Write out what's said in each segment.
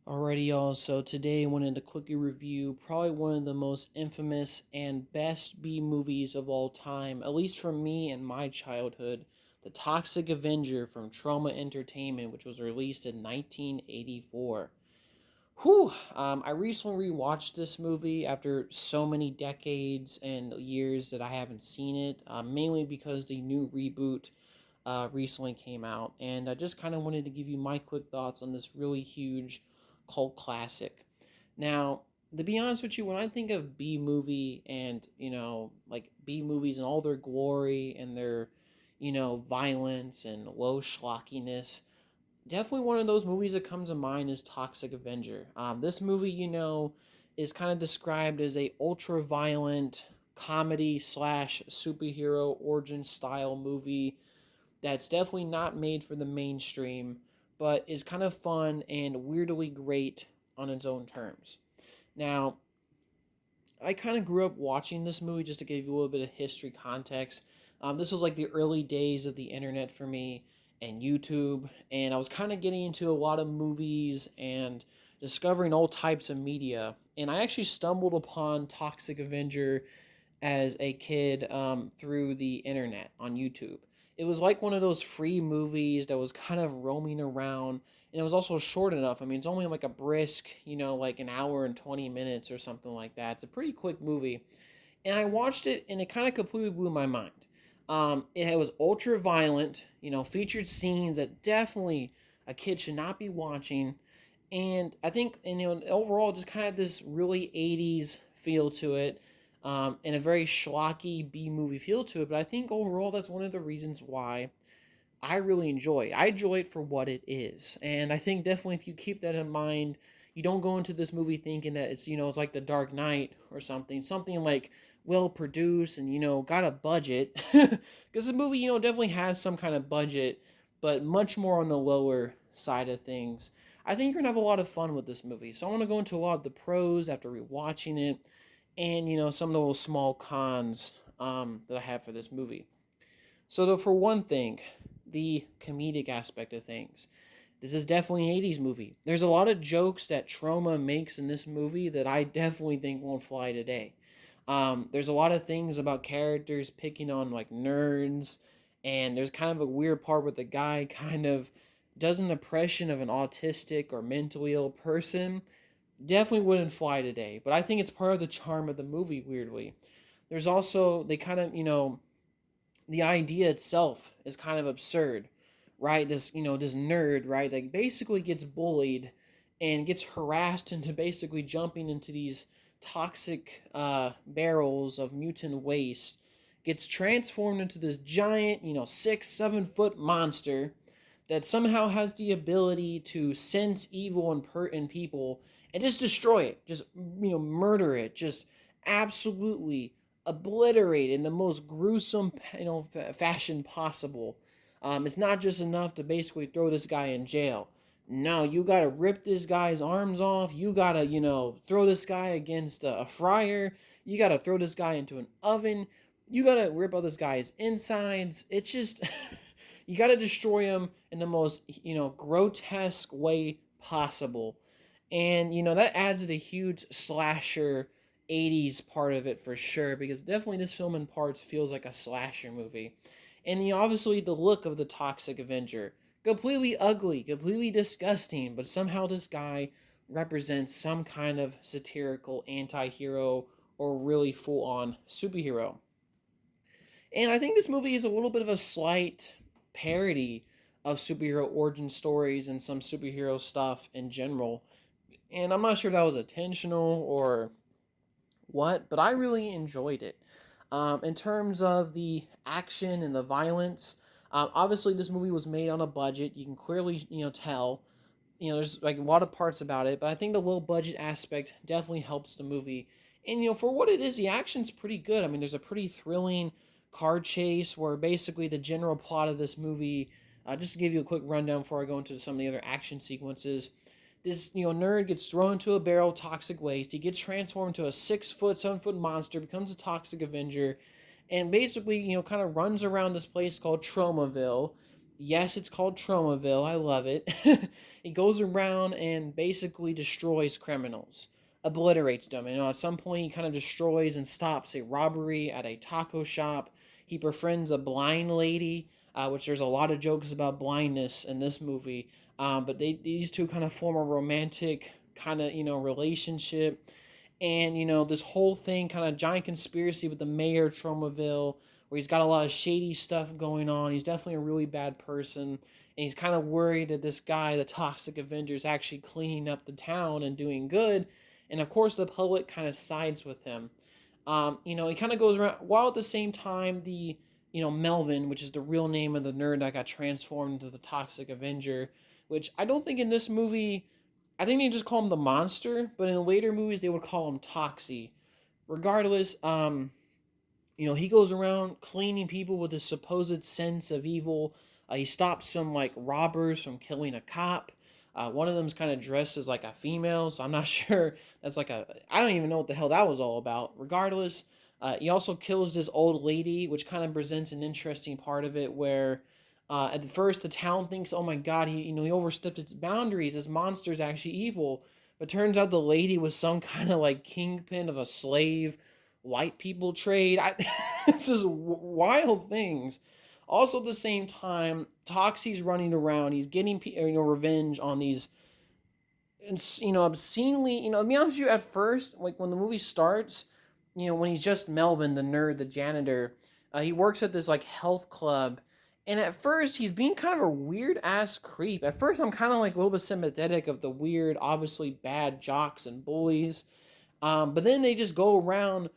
Alrighty, y'all. So today I wanted to quickly review probably one of the most infamous and best B movies of all time, at least for me and my childhood, The Toxic Avenger from Trauma Entertainment, which was released in 1984. Whew. I recently rewatched this movie after so many decades and years that I haven't seen it, mainly because the new reboot recently came out. And I just kind of wanted to give you my quick thoughts on this really huge cult classic. Now, to be honest with you, when I think of B movie and, like B movies and all their glory and their, violence and low schlockiness, definitely one of those movies that comes to mind is Toxic Avenger. This movie, is kind of described as a ultra violent comedy slash superhero origin style movie that's definitely not made for the mainstream, but is kind of fun and weirdly great on its own terms. Now, I kind of grew up watching this movie just to give you a little bit of history context. This was like the early days of the internet for me and YouTube, and I was kind of getting into a lot of movies and discovering all types of media. And I actually stumbled upon Toxic Avenger as a kid through the internet on YouTube. It was like one of those free movies that was kind of roaming around, and it was also short enough. I mean, it's only like a brisk, like an hour and 20 minutes or something like that. It's a pretty quick movie, and I watched it, and it kind of completely blew my mind. It was ultra violent, featured scenes that definitely a kid should not be watching, and I think, overall, just kind of this really 80s feel to it, and a very schlocky B movie feel to it. But I think overall, that's one of the reasons why I really enjoy. I enjoy it for what it is, and I think definitely if you keep that in mind, you don't go into this movie thinking that it's like The Dark Knight or something like well produced and got a budget, because the movie definitely has some kind of budget, but much more on the lower side of things. I think you're gonna have a lot of fun with this movie, so I want to go into a lot of the pros after rewatching it, and some of the little small cons that I have for this movie. So, though, for one thing, the comedic aspect of things. This is definitely an 80s movie. There's a lot of jokes that Trauma makes in this movie that I definitely think won't fly today. There's a lot of things about characters picking on like nerds, and there's kind of a weird part where the guy kind of does an impression of an autistic or mentally ill person. Definitely wouldn't fly today, but I think it's part of the charm of the movie, weirdly. There's also, they kind of, the idea itself is kind of absurd, right? This nerd, right, that basically gets bullied and gets harassed into basically jumping into these toxic barrels of mutant waste, gets transformed into this giant, 6, 7 foot monster that somehow has the ability to sense evil in people and just destroy it, just murder it, just absolutely obliterate in the most gruesome fashion possible. It's not just enough to basically throw this guy in jail. No, you gotta rip this guy's arms off. You gotta throw this guy against a fryer. You gotta throw this guy into an oven. You gotta rip out this guy's insides. It's just you gotta destroy him in the most grotesque way possible, and that adds a huge slasher 80s part of it for sure, because definitely this film in parts feels like a slasher movie. And obviously the look of the Toxic Avenger, completely ugly, completely disgusting, but somehow this guy represents some kind of satirical anti-hero or really full-on superhero. And I think this movie is a little bit of a slight parody of superhero origin stories and some superhero stuff in general. And I'm not sure if that was intentional or what, but I really enjoyed it. In terms of the action and the violence, obviously this movie was made on a budget. You can clearly tell. There's like a lot of parts about it, but I think the low budget aspect definitely helps the movie. And for what it is, the action's pretty good. I mean, there's a pretty thrilling car chase where basically the general plot of this movie. Just to give you a quick rundown before I go into some of the other action sequences, this nerd gets thrown into a barrel of toxic waste. He gets transformed into a 6 foot, 7 foot monster, becomes a toxic Avenger, and basically kind of runs around this place called Tromaville, Yes, it's called Tromaville. I love it. He goes around and basically destroys criminals, obliterates them. At some point, he kind of destroys and stops a robbery at a taco shop. He befriends a blind lady, which there's a lot of jokes about blindness in this movie. But these two kind of form a romantic kind of relationship, and this whole thing kind of giant conspiracy with the mayor of Tromaville, where he's got a lot of shady stuff going on. He's definitely a really bad person, and he's kind of worried that this guy, the Toxic Avenger, is actually cleaning up the town and doing good. And of course, the public kind of sides with him. He kind of goes around, while at the same time, the Melvin, which is the real name of the nerd that got transformed into the Toxic Avenger, which I don't think in this movie, I think they just call him the monster, but in later movies they would call him Toxie. Regardless, he goes around cleaning people with his supposed sense of evil. He stops some like robbers from killing a cop. One of them's kind of dressed as like a female, so I'm not sure that's like a. I don't even know what the hell that was all about. Regardless, he also kills this old lady, which kind of presents an interesting part of it where. At first, the town thinks, "Oh my God, he overstepped its boundaries. This monster's actually evil." But turns out the lady was some kind of like kingpin of a slave white people trade. It's just wild things. Also, at the same time, Toxie's running around. He's getting revenge on these, obscenely. To be honest with you, at first, like when the movie starts, when he's just Melvin, the nerd, the janitor, he works at this like health club. And at first, he's being kind of a weird ass creep. At first, I'm kind of like a little bit sympathetic of the weird, obviously bad jocks and bullies. But then they just go around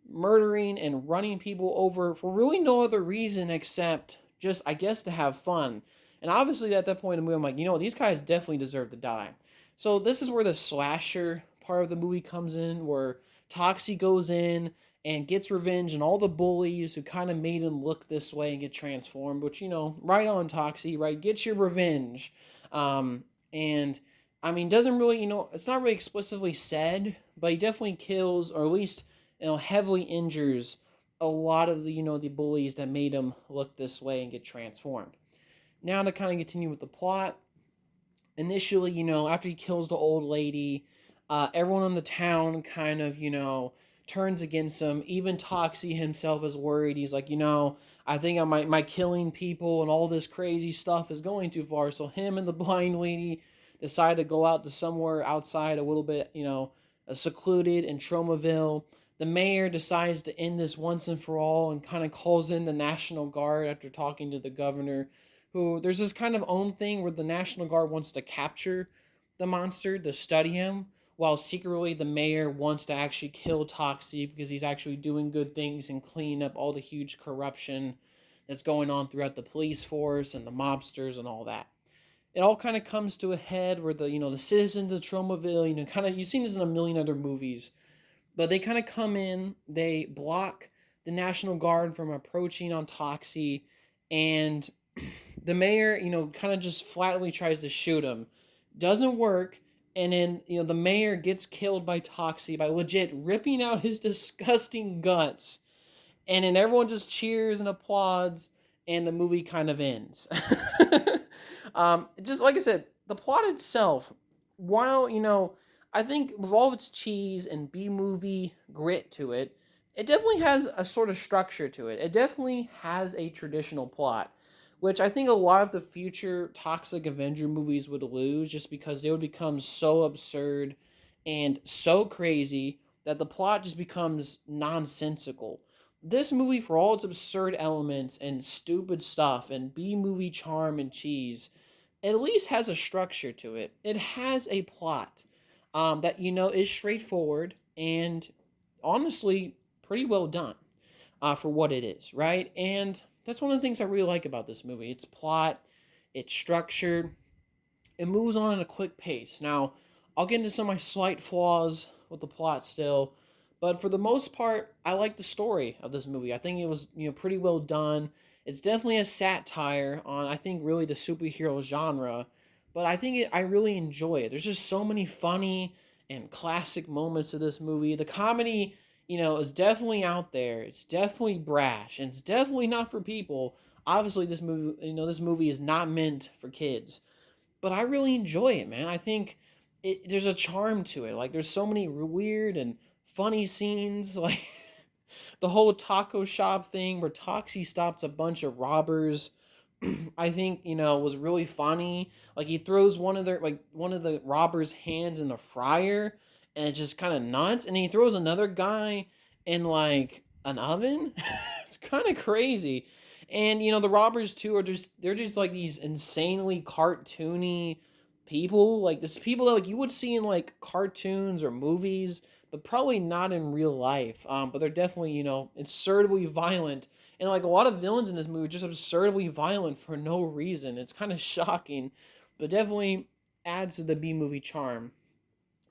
murdering and running people over for really no other reason except just, I guess, to have fun. And obviously, at that point in the movie, I'm like, these guys definitely deserve to die. So this is where the slasher part of the movie comes in, where Toxie goes in and gets revenge on all the bullies who kind of made him look this way and get transformed. Which right on Toxie, right? Get your revenge. And I mean, doesn't really, it's not really explicitly said, but he definitely kills, or at least heavily injures a lot of the bullies that made him look this way and get transformed. Now to kind of continue with the plot, initially, after he kills the old lady, everyone in the town kind of, turns against him. Even Toxie himself is worried. He's like, I think my killing people and all this crazy stuff is going too far. So him and the blind lady decide to go out to somewhere outside a little bit, secluded in Tromaville. The mayor decides to end this once and for all and kind of calls in the National Guard after talking to the governor, who there's this kind of own thing where the National Guard wants to capture the monster to study him, while secretly the mayor wants to actually kill Toxie because he's actually doing good things and cleaning up all the huge corruption that's going on throughout the police force and the mobsters and all that. It all kind of comes to a head where the citizens of Tromaville, kind of, you've seen this in a million other movies, but they kind of come in, they block the National Guard from approaching on Toxie, and the mayor, kind of just flatly tries to shoot him. Doesn't work, and then, the mayor gets killed by Toxie by legit ripping out his disgusting guts, and then everyone just cheers and applauds, and the movie kind of ends. Just like I said, the plot itself, while I think with all of its cheese and B movie grit to it, it definitely has a sort of structure to it. It definitely has a traditional plot, which I think a lot of the future Toxic Avenger movies would lose just because they would become so absurd and so crazy that the plot just becomes nonsensical. This movie, for all its absurd elements and stupid stuff and B movie charm and cheese, at least has a structure to it. It has a plot that is straightforward and honestly pretty well done for what it is, right? And that's one of the things I really like about this movie. Its plot, its structure, it moves on at a quick pace. Now, I'll get into some of my slight flaws with the plot still, but for the most part, I like the story of this movie. I think it was, pretty well done. It's definitely a satire on, I think, really the superhero genre, but I really enjoy it. There's just so many funny and classic moments of this movie. The comedy, is definitely out there. It's definitely brash, and it's definitely not for people Obviously, this movie is not meant for kids, but I really enjoy it, man. I think there's a charm to it. Like there's so many weird and funny scenes, like the whole taco shop thing where Toxie stops a bunch of robbers. I think was really funny. Like he throws one of the robbers' hands in the fryer, and it's just kind of nuts. And he throws another guy in like an oven. It's kind of crazy. And the robbers too are they're just like these insanely cartoony people. Like this people that like you would see in like cartoons or movies, but probably not in real life. But they're definitely absurdly violent, and like a lot of villains in this movie are just absurdly violent for no reason. It's kind of shocking, but definitely adds to the B movie charm.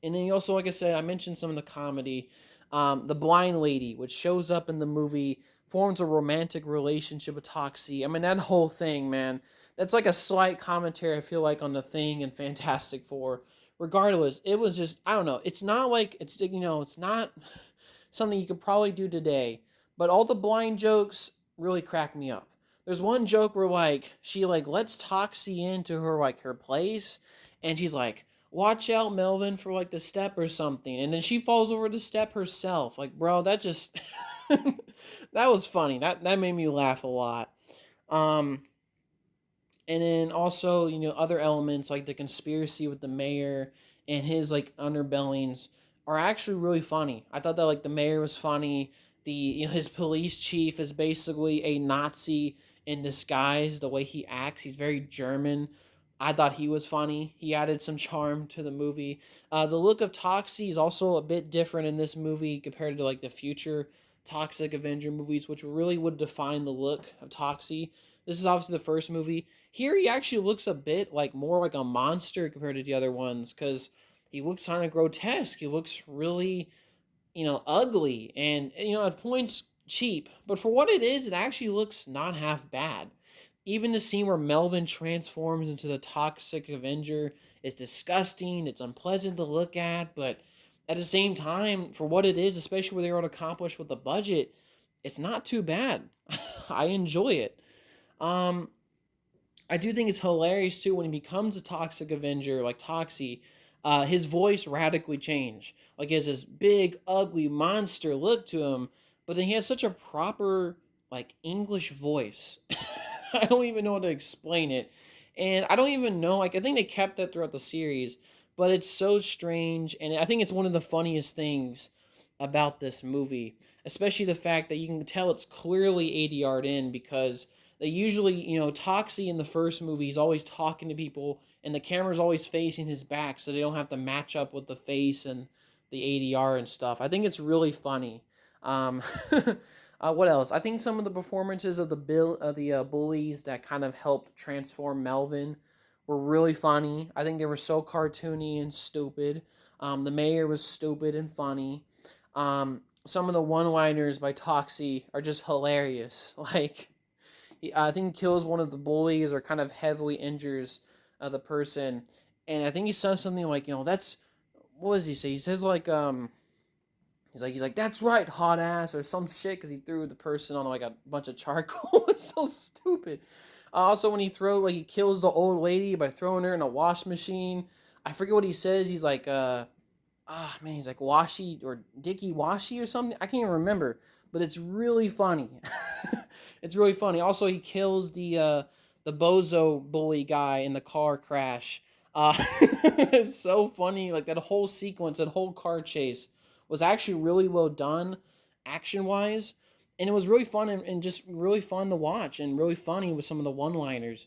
And then you also, like I said, I mentioned some of the comedy. The blind lady, which shows up in the movie, forms a romantic relationship with Toxie. I mean, that whole thing, man. That's like a slight commentary, I feel like, on the Thing and Fantastic Four. Regardless, it was just, I don't know. It's not like, it's not something you could probably do today. But all the blind jokes really crack me up. There's one joke where, like, she, like, lets Toxie into her, like, her place. And she's like, watch out, Melvin, for like the step or something. And then she falls over the step herself. Like, bro, that just that was funny. That made me laugh a lot. Um and then also, other elements like the conspiracy with the mayor and his like underbellings are actually really funny. I thought that like the mayor was funny. The his police chief is basically a Nazi in disguise. The way he acts, he's very German. I thought he was funny. He added some charm to the movie. The look of Toxie is also a bit different in this movie compared to like the future Toxic Avenger movies, which really would define the look of Toxie. This is obviously the first movie. Here he actually looks a bit like more like a monster compared to the other ones because he looks kind of grotesque. He looks really, ugly and at points cheap. But for what it is, it actually looks not half bad. Even the scene where Melvin transforms into the Toxic Avenger is disgusting. It's unpleasant to look at, but at the same time, for what it is, especially what they were able to accomplish with the budget, it's not too bad. I enjoy it. Um, I do think it's hilarious too when he becomes a Toxic Avenger, like Toxie. His voice radically changed. Like he has this big, ugly monster look to him, but then he has such a proper, like English voice. I don't even know how to explain it, and I don't even know. Like I think they kept that throughout the series, but it's so strange, and I think it's one of the funniest things about this movie, especially the fact that you can tell it's clearly ADR'd in because they usually, Toxie in the first movie is always talking to people, and the camera's always facing his back, so they don't have to match up with the face and the ADR and stuff. I think it's really funny. Um, what else? I think some of the performances of the bullies that kind of helped transform Melvin were really funny. I think they were so cartoony and stupid. The mayor was stupid and funny. Some of the one-liners by Toxie are just hilarious. Like I think he kills one of the bullies or kind of heavily injures the person, and I think he says something like, that's what does he say? He says like he's like that's right, hot ass or some shit because he threw the person on like a bunch of charcoal. It's so stupid. Also, when he kills the old lady by throwing her in a wash machine. I forget what he says. He's like man, he's like Washi or Dicky Washi or something. I can't even remember, but it's really funny. It's really funny. Also, he kills the bozo bully guy in the car crash. It's so funny. Like that whole sequence, that whole car chase was actually really well done, action wise, and it was really fun and just really fun to watch and really funny with some of the one liners.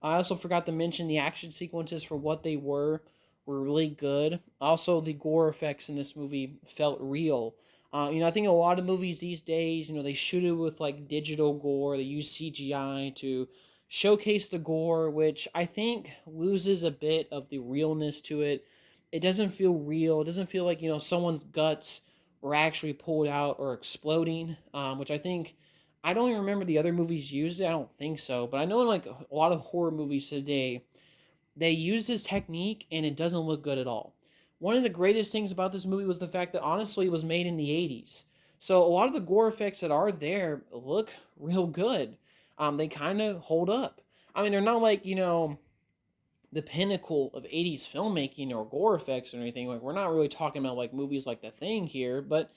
I also forgot to mention the action sequences for what they were really good. Also, the gore effects in this movie felt real. I think a lot of movies these days, they shoot it with like digital gore. They use CGI to showcase the gore, which I think loses a bit of the realness to it. It doesn't feel real. It doesn't feel like someone's guts were actually pulled out or exploding. Which I don't even remember the other movies used it. I don't think so, but I know in like a lot of horror movies today they use this technique and it doesn't look good at all. One of the greatest things about this movie was the fact that honestly it was made in the 80s. So a lot of the gore effects that are there look real good. they kind of hold up. I mean, they're not like, the pinnacle of 80s filmmaking or gore effects or anything. Like, we're not really talking about like movies like The Thing here, but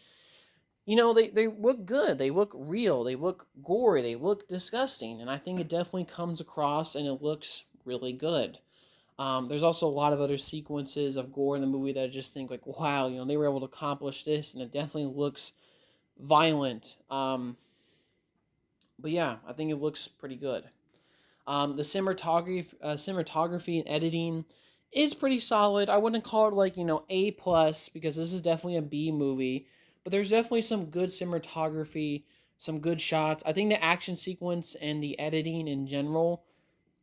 they look good. They look real. They look gory. They look disgusting. And I think it definitely comes across and it looks really good. There's also a lot of other sequences of gore in the movie that I just think like, wow, they were able to accomplish this, and it definitely looks violent. But yeah, I think it looks pretty good. The cinematography and editing is pretty solid. I wouldn't call it like A plus because this is definitely a B movie, but there's definitely some good cinematography, some good shots. I think the action sequence and the editing in general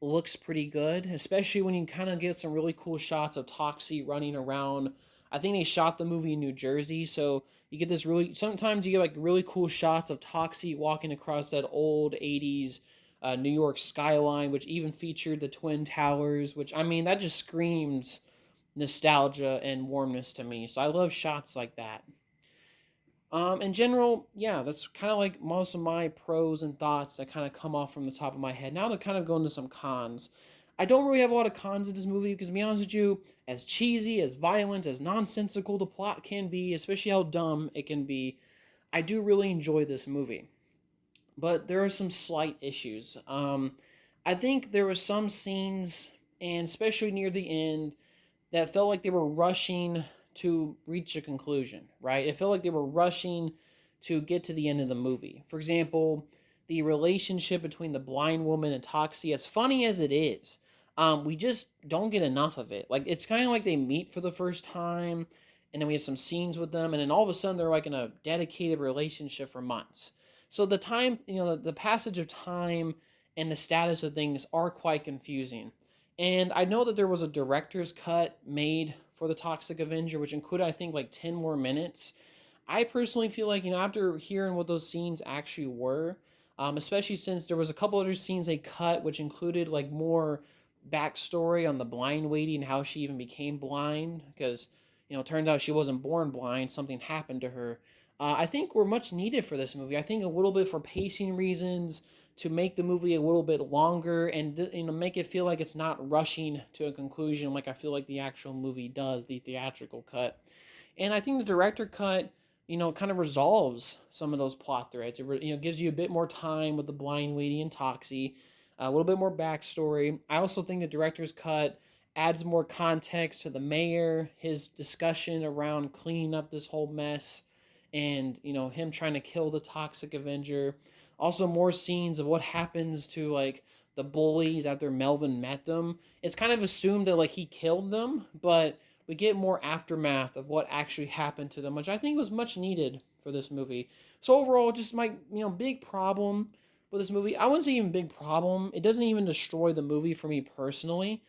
looks pretty good, especially when you kind of get some really cool shots of Toxie running around. I think they shot the movie in New Jersey, so you get this really. Sometimes you get like really cool shots of Toxie walking across that old '80s New York skyline, which even featured the Twin Towers. Which I mean, that just screams nostalgia and warmness to me. So I love shots like that. In general, yeah, that's kind of like most of my pros and thoughts that kind of come off from the top of my head. Now to kind of go into some cons. I don't really have a lot of cons in this movie because, to be honest with you, as cheesy, as violent, as nonsensical the plot can be, especially how dumb it can be, I do really enjoy this movie. But there are some slight issues. I think there were some scenes, and especially near the end, that felt like they were rushing to reach a conclusion, right? It felt like they were rushing to get to the end of the movie. For example, the relationship between the blind woman and Toxie, as funny as it is, we just don't get enough of it. Like, it's kind of like they meet for the first time, and then we have some scenes with them, and then all of a sudden they're like in a dedicated relationship for months. So the time, the passage of time and the status of things are quite confusing. And I know that there was a director's cut made for the Toxic Avenger, which included, I think, like 10 more minutes. I personally feel like, after hearing what those scenes actually were, especially since there was a couple other scenes they cut, which included like more backstory on the blind lady and how she even became blind, because, it turns out she wasn't born blind, something happened to her. I think were much needed for this movie. I think a little bit for pacing reasons, to make the movie a little bit longer and make it feel like it's not rushing to a conclusion like I feel like the actual movie does, the theatrical cut. And I think the director cut, kind of resolves some of those plot threads. It gives you a bit more time with the blind lady and Toxie, a little bit more backstory. I also think the director's cut adds more context to the mayor, his discussion around cleaning up this whole mess, and him trying to kill the Toxic Avenger. Also, more scenes of what happens to like the bullies after Melvin met them. It's kind of assumed that like he killed them, but we get more aftermath of what actually happened to them, which I think was much needed for this movie. So overall, just my big problem with this movie. I wouldn't say even big problem. It doesn't even destroy the movie for me personally.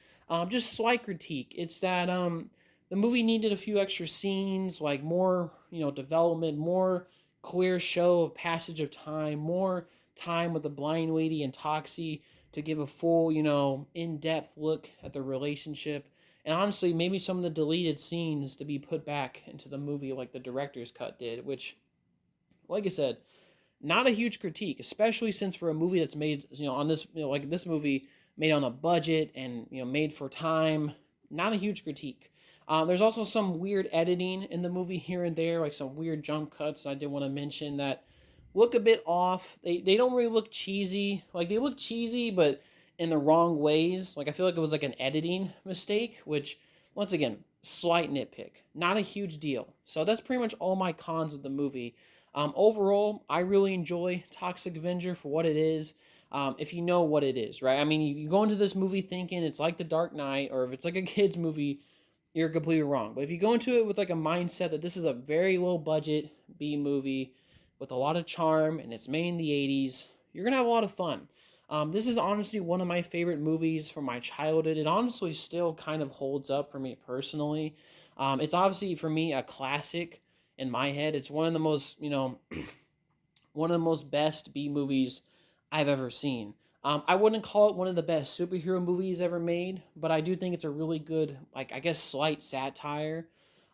Just slight critique. It's that the movie needed a few extra scenes, like more development, more clear show of passage of time, more time with the blind lady and Toxie to give a full in-depth look at the relationship. And honestly, maybe some of the deleted scenes to be put back into the movie like the director's cut did, which, like I said, not a huge critique, especially since for a movie that's made, on this, like this movie made on a budget and, made for time, not a huge critique. There's also some weird editing in the movie here and there, like some weird jump cuts I did want to mention that look a bit off. They don't really look cheesy. Like, they look cheesy, but in the wrong ways. Like, I feel like it was like an editing mistake, which, once again, slight nitpick. Not a huge deal. So that's pretty much all my cons of the movie. Overall, I really enjoy Toxic Avenger for what it is. If you know what it is, right? I mean, you go into this movie thinking it's like The Dark Knight, or if it's like a kid's movie, you're completely wrong. But if you go into it with like a mindset that this is a very low budget B movie with a lot of charm and it's made in the 80s, you're going to have a lot of fun. This is honestly one of my favorite movies from my childhood. It honestly still kind of holds up for me personally. It's obviously for me a classic in my head. It's one of the most, one of the most best B movies I've ever seen. I wouldn't call it one of the best superhero movies ever made, but I do think it's a really good, like, I guess, slight satire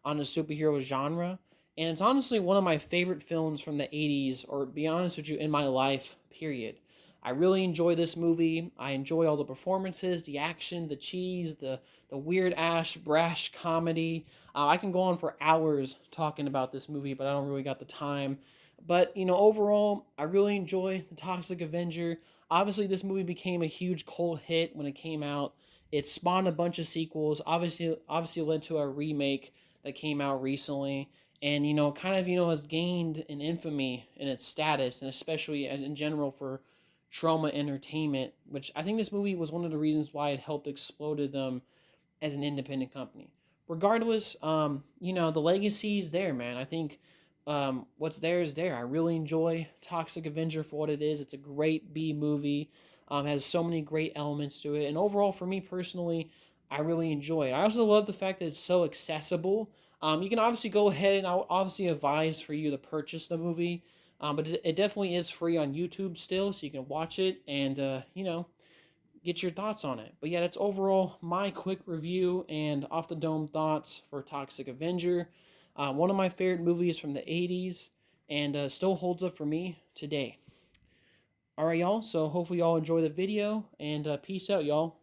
on the superhero genre. And it's honestly one of my favorite films from the 80s, or to be honest with you, in my life, period. I really enjoy this movie. I enjoy all the performances, the action, the cheese, the weird ass brash comedy. I can go on for hours talking about this movie, but I don't really got the time. But overall, I really enjoy the Toxic Avenger. Obviously, this movie became a huge cult hit when it came out. It spawned a bunch of sequels. Obviously led to a remake that came out recently, and kind of has gained an infamy in its status, and especially in general for trauma entertainment. Which I think this movie was one of the reasons why it helped exploded them as an independent company. Regardless, the legacy is there, man. I think what's there is there. I really enjoy Toxic Avenger for what it is. It's a great B movie. Has so many great elements to it, and overall, for me personally, I really enjoy it. I also love the fact that it's so accessible. You can obviously go ahead, and I'll obviously advise for you to purchase the movie, but it definitely is free on YouTube still, so you can watch it and get your thoughts on it. But yeah, that's overall my quick review and off the dome thoughts for Toxic Avenger. One of my favorite movies from the 80s and still holds up for me today. All right, y'all. So hopefully y'all enjoy the video and peace out, y'all.